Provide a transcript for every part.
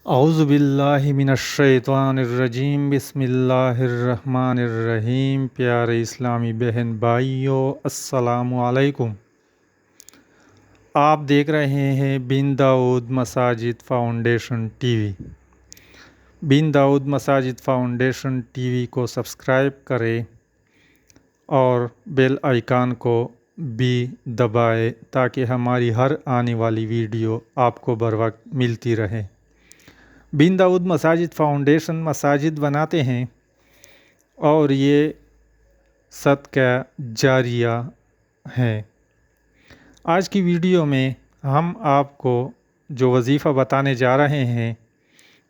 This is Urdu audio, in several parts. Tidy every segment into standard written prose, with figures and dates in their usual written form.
اعوذ باللہ من الشیطان الرجیم، بسم اللہ الرحمن الرحیم۔ پیارے اسلامی بہن بھائیوں، السلام علیکم۔ آپ دیکھ رہے ہیں بن داؤد مساجد فاؤنڈیشن ٹی وی۔ بن داؤد مساجد فاؤنڈیشن ٹی وی کو سبسکرائب کریں اور بیل آئیکن کو بھی دبائیں تاکہ ہماری ہر آنے والی ویڈیو آپ کو بروقت ملتی رہے۔ بن داؤد مساجد فاؤنڈیشن مساجد بناتے ہیں اور یہ صدقہ جاریہ ہے۔ آج کی ویڈیو میں ہم آپ کو جو وظیفہ بتانے جا رہے ہیں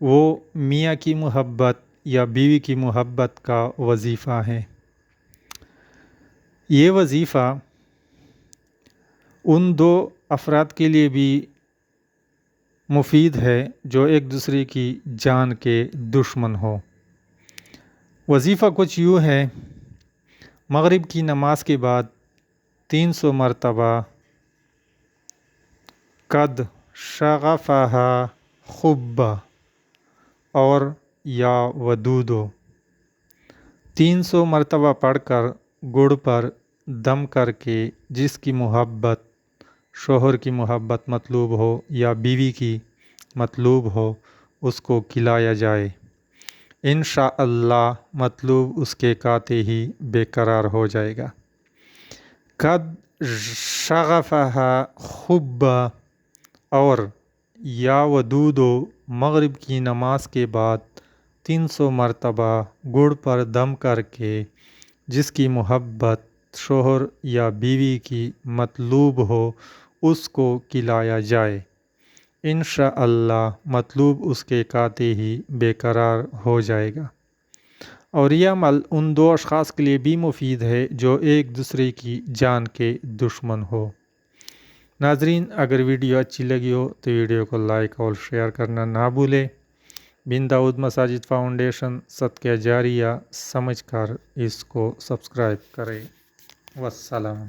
وہ میاں کی محبت یا بیوی کی محبت کا وظیفہ ہے۔ یہ وظیفہ ان دو افراد کے لیے بھی مفید ہے جو ایک دوسرے کی جان کے دشمن ہو۔ وظیفہ کچھ یوں ہے: مغرب کی نماز کے بعد 300 مرتبہ قد شغفہا حبا اور یا ودودو 300 مرتبہ پڑھ کر گڑ پر دم کر کے جس کی محبت، شوہر کی محبت مطلوب ہو یا بیوی کی مطلوب ہو، اس کو کھلایا جائے۔ انشاءاللہ مطلوب اس کے کھاتے ہی بے قرار ہو جائے گا۔ قد شغفہا حبا اور یا ودودو مغرب کی نماز کے بعد 300 مرتبہ گڑ پر دم کر کے جس کی محبت، شوہر یا بیوی کی مطلوب ہو، اس کو کھلایا جائے۔ انشاءاللہ مطلوب اس کے کھاتے ہی بے قرار ہو جائے گا۔ اور یہ عمل ان دو اشخاص کے لیے بھی مفید ہے جو ایک دوسرے کی جان کے دشمن ہو۔ ناظرین، اگر ویڈیو اچھی لگی ہو تو ویڈیو کو لائک اور شیئر کرنا نہ بھولیں۔ بن داؤد مساجد فاؤنڈیشن صدقہ جاریہ سمجھ کر اس کو سبسکرائب کریں۔ والسلام۔